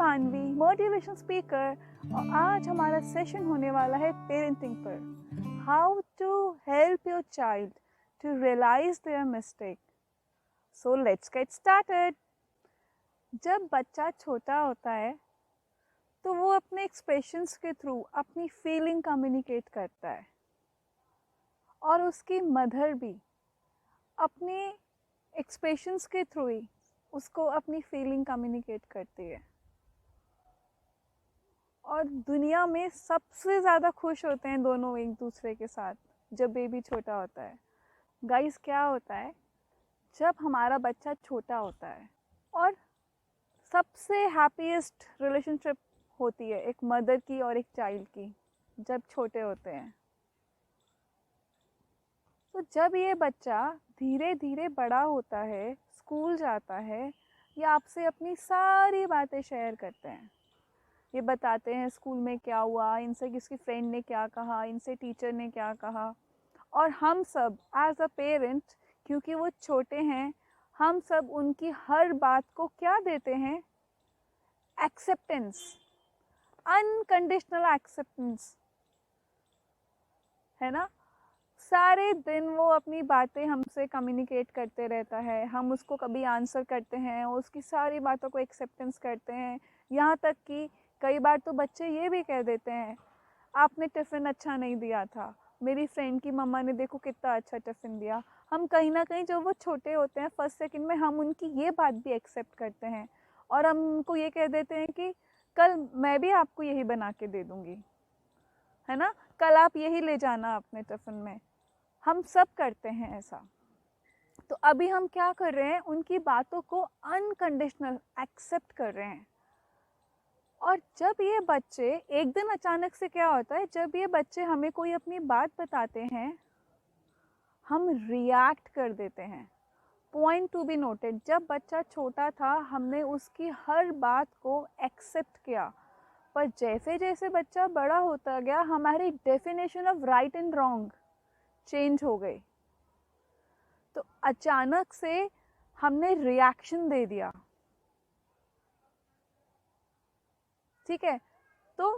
महानवी, motivation speaker और आज हमारा सेशन होने वाला है पेरेंटिंग पर। How to help your child to realize their mistake. So let's get started. जब बच्चा छोटा होता है तो वो अपने एक्सप्रेशंस के थ्रू अपनी फीलिंग कम्युनिकेट करता है और उसकी मदर भी अपने एक्सप्रेशंस के थ्रू ही उसको अपनी फीलिंग कम्युनिकेट करती है। और दुनिया में सबसे ज़्यादा खुश होते हैं दोनों एक दूसरे के साथ जब बेबी छोटा होता है। गाइस, क्या होता है जब हमारा बच्चा छोटा होता है और सबसे हैप्पीएस्ट रिलेशनशिप होती है एक मदर की और एक चाइल्ड की जब छोटे होते हैं। तो जब ये बच्चा धीरे धीरे बड़ा होता है, स्कूल जाता है, ये आपसे अपनी सारी बातें शेयर करते हैं। ये बताते हैं स्कूल में क्या हुआ, इनसे किसकी फ्रेंड ने क्या कहा, इनसे टीचर ने क्या कहा। और हम सब एज अ पेरेंट, क्योंकि वो छोटे हैं, हम सब उनकी हर बात को क्या देते हैं? एक्सेप्टेंस, अनकंडीशनल एक्सेप्टेंस, है ना। सारे दिन वो अपनी बातें हमसे कम्युनिकेट करते रहता है, हम उसको कभी आंसर करते हैं, उसकी सारी बातों को एक्सेप्टेंस करते हैं। यहाँ तक कि कई बार तो बच्चे ये भी कह देते हैं, आपने टिफ़िन अच्छा नहीं दिया था, मेरी फ्रेंड की मम्मा ने देखो कितना अच्छा टिफ़िन दिया। हम कहीं ना कहीं जब वो छोटे होते हैं फर्स्ट सेकंड में हम उनकी ये बात भी एक्सेप्ट करते हैं और हम उनको ये कह देते हैं कि कल मैं भी आपको यही बना के दे दूँगी, है ना, कल आप यही ले जाना अपने टिफ़िन में। हम सब करते हैं ऐसा। तो अभी हम क्या कर रहे हैं? उनकी बातों को अनकंडीशनल एक्सेप्ट कर रहे हैं। और जब ये बच्चे एक दिन अचानक से क्या होता है, जब ये बच्चे हमें कोई अपनी बात बताते हैं, हम रिएक्ट कर देते हैं। पॉइंट टू बी नोटेड, जब बच्चा छोटा था हमने उसकी हर बात को एक्सेप्ट किया, पर जैसे जैसे बच्चा बड़ा होता गया हमारी definition of right and wrong change हो गई। तो अचानक से हमने रिएक्शन दे दिया, ठीक है। तो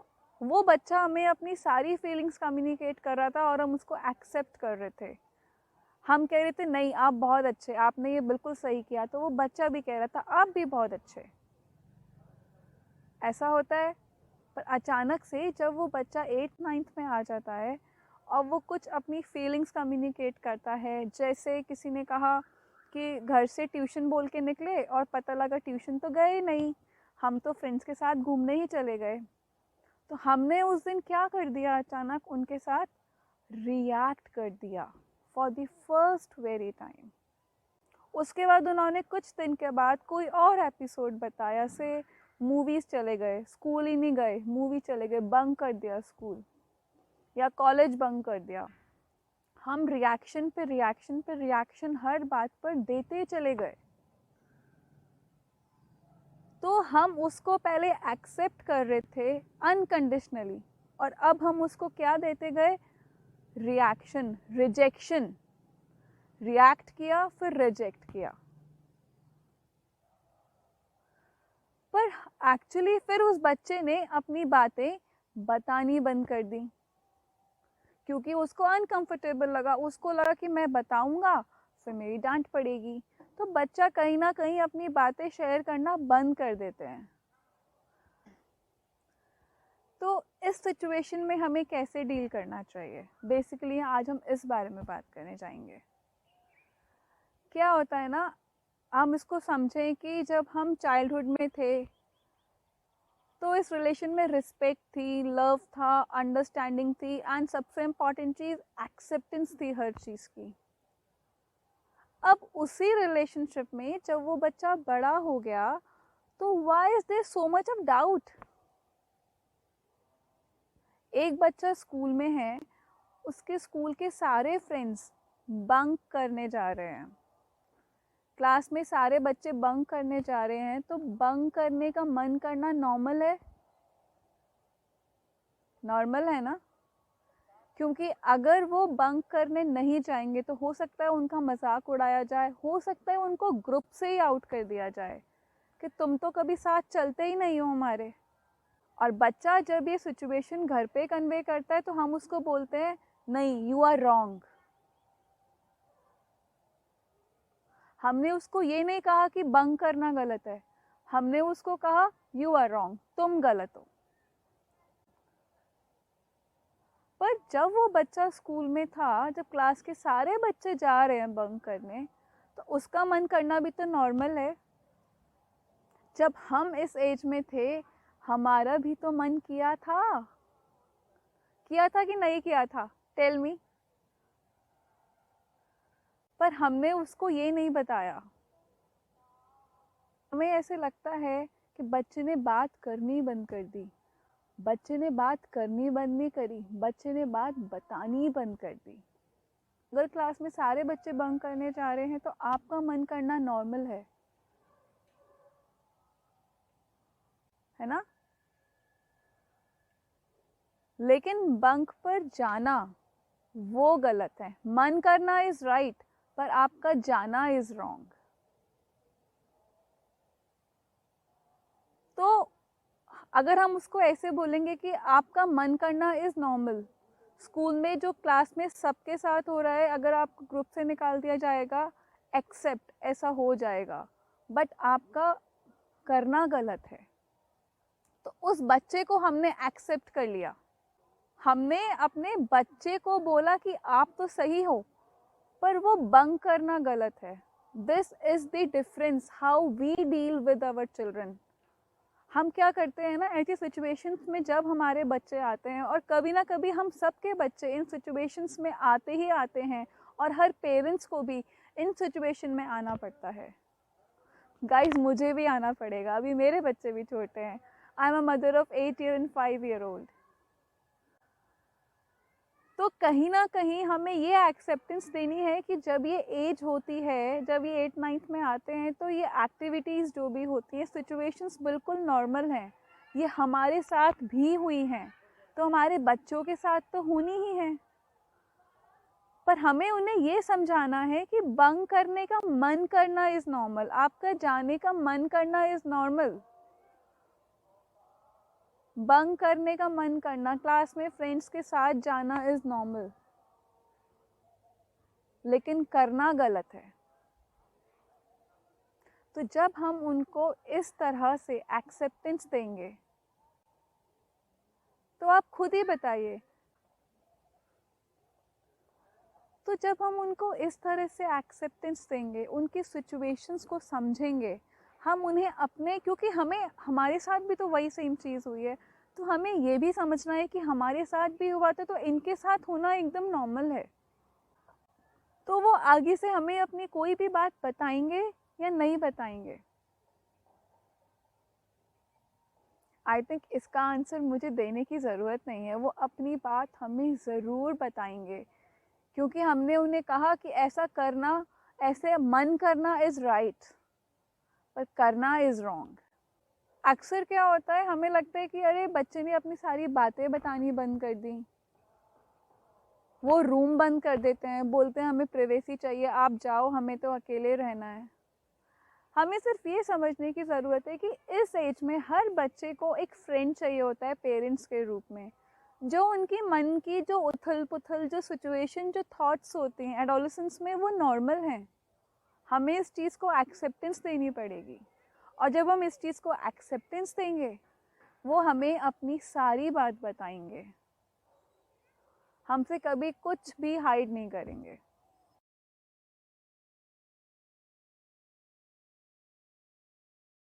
वो बच्चा हमें अपनी सारी फीलिंग्स कम्युनिकेट कर रहा था और हम उसको एक्सेप्ट कर रहे थे। हम कह रहे थे नहीं आप बहुत अच्छे, आपने ये बिल्कुल सही किया, तो वो बच्चा भी कह रहा था आप भी बहुत अच्छे। ऐसा होता है। पर अचानक से जब वो बच्चा 8th-9th में आ जाता है और वो कुछ अपनी फीलिंग्स कम्युनिकेट करता है, जैसे किसी ने कहा कि घर से ट्यूशन बोल के निकले और पता लगा ट्यूशन तो गए नहीं, हम तो फ्रेंड्स के साथ घूमने ही चले गए। तो हमने उस दिन क्या कर दिया, अचानक उनके साथ रिएक्ट कर दिया for the first very time. उसके बाद उन्होंने कुछ दिन के बाद कोई और एपिसोड बताया, से मूवीज़ चले गए, स्कूल ही नहीं गए, मूवी चले गए, बंक कर दिया स्कूल या कॉलेज बंक कर दिया। हम रिएक्शन पे रिएक्शन पे रिएक्शन हर बात पर देते चले गए। तो हम उसको पहले एक्सेप्ट कर रहे थे अनकंडीशनली और अब हम उसको क्या देते गए? Reaction, rejection. रिएक्ट किया फिर रिजेक्ट किया। पर एक्चुअली फिर उस बच्चे ने अपनी बातें बतानी बंद कर दी क्योंकि उसको अनकंफर्टेबल लगा, उसको लगा कि मैं बताऊंगा फिर मेरी डांट पड़ेगी। तो बच्चा कहीं ना कहीं अपनी बातें शेयर करना बंद कर देते हैं। तो इस सिचुएशन में हमें कैसे डील करना चाहिए, बेसिकली आज हम इस बारे में बात करने जाएंगे। क्या होता है ना, हम इसको समझें कि जब हम चाइल्डहुड में थे तो इस रिलेशन में रिस्पेक्ट थी, लव था, अंडरस्टैंडिंग थी एंड सबसे इम्पॉर्टेंट चीज़ एक्सेप्टेंस थी हर चीज़ की। अब उसी रिलेशनशिप में जब वो बच्चा बड़ा हो गया तो why is there so much of doubt? एक बच्चा स्कूल में है, उसके स्कूल के सारे फ्रेंड्स बंक करने जा रहे हैं, क्लास में सारे बच्चे बंक करने जा रहे हैं, तो बंक करने का मन करना नॉर्मल है? नॉर्मल है ना। क्योंकि अगर वो बंक करने नहीं जाएंगे तो हो सकता है उनका मजाक उड़ाया जाए, हो सकता है उनको ग्रुप से ही आउट कर दिया जाए। कि तुम तो कभी साथ चलते ही नहीं हो हमारे। और बच्चा जब ये सिचुएशन घर पे कन्वे करता है तो हम उसको बोलते हैं नहीं, यू आर रॉन्ग। हमने उसको ये नहीं कहा कि बंक करना गलत है, हमने उसको कहा यू आर रॉन्ग, तुम गलत हो। पर जब वो बच्चा स्कूल में था, जब क्लास के सारे बच्चे जा रहे हैं बंक करने, तो उसका मन करना भी तो नॉर्मल है। जब हम इस एज में थे, हमारा भी तो मन किया था कि नहीं किया था? Tell me. पर हमने उसको ये नहीं बताया। हमें ऐसे लगता है कि बच्चे ने बात करनी बंद कर दी, बच्चे ने बात करनी बंद नहीं करी, बच्चे ने बात बतानी बंद कर दी। अगर क्लास में सारे बच्चे बंक करने जा रहे हैं तो आपका मन करना नॉर्मल है ना? लेकिन बंक पर जाना वो गलत है। मन करना इज राइट, पर आपका जाना इज रॉन्ग। तो अगर हम उसको ऐसे बोलेंगे कि आपका मन करना इज नॉर्मल, स्कूल में जो क्लास में सबके साथ हो रहा है, अगर आपको ग्रुप से निकाल दिया जाएगा, एक्सेप्ट, ऐसा हो जाएगा, बट आपका करना गलत है। तो उस बच्चे को हमने एक्सेप्ट कर लिया, हमने अपने बच्चे को बोला कि आप तो सही हो, पर वो बंक करना गलत है। This is the difference how we deal with our children. हम क्या करते हैं ना, ऐसी सिचुएशंस में जब हमारे बच्चे आते हैं, और कभी ना कभी हम सबके बच्चे इन सिचुएशंस में आते ही आते हैं, और हर पेरेंट्स को भी इन सिचुएशन में आना पड़ता है। गाइज, मुझे भी आना पड़ेगा, अभी मेरे बच्चे भी छोटे हैं। I am a mother of 8 year and 5 year old। तो कहीं ना कहीं हमें ये एक्सेप्टेंस देनी है कि जब ये एज होती है, जब ये 8th-9th में आते हैं, तो ये एक्टिविटीज़ जो भी होती हैं, सिचुएशंस बिल्कुल नॉर्मल हैं। ये हमारे साथ भी हुई हैं, तो हमारे बच्चों के साथ तो होनी ही है। पर हमें उन्हें ये समझाना है कि बंक करने का मन करना इज़ नॉर्मल, आपका जाने का मन करना इज़ नॉर्मल। बंक करने का मन करना, क्लास में फ्रेंड्स के साथ जाना इज़ नॉर्मल, लेकिन करना गलत है। तो जब हम उनको इस तरह से एक्सेप्टेंस देंगे, तो आप खुद ही बताइए, तो जब हम उनको इस तरह से एक्सेप्टेंस देंगे, उनकी सिचुएशंस को समझेंगे, हम उन्हें अपने, क्योंकि हमें हमारे साथ भी तो वही सेम चीज़ हुई है, तो हमें ये भी समझना है कि हमारे साथ भी हुआ था, तो इनके साथ होना एकदम नॉर्मल है। तो वो आगे से हमें अपनी कोई भी बात बताएंगे या नहीं बताएंगे? आई थिंक इसका आंसर मुझे देने की ज़रूरत नहीं है, वो अपनी बात हमें ज़रूर बताएंगे, क्योंकि हमने उन्हें कहा कि ऐसा करना, ऐसे मन करना इज़ राइट, पर करना इज़ रॉन्ग। अक्सर क्या होता है, हमें लगता है कि अरे बच्चे ने अपनी सारी बातें बतानी बंद कर दी, वो रूम बंद कर देते हैं, बोलते हैं हमें प्राइवेसी चाहिए, आप जाओ, हमें तो अकेले रहना है। हमें सिर्फ ये समझने की ज़रूरत है कि इस एज में हर बच्चे को एक फ्रेंड चाहिए होता है पेरेंट्स के रूप में, जो उनकी मन की जो उथल पुथल, जो सिचुएशन, जो थॉट्स होती हैं एडोलेसेंस में, वो नॉर्मल हैं। हमें इस चीज़ को एक्सेप्टेंस देनी पड़ेगी, और जब हम इस चीज़ को एक्सेप्टेंस देंगे, वो हमें अपनी सारी बात बताएंगे, हमसे कभी कुछ भी हाइड नहीं करेंगे।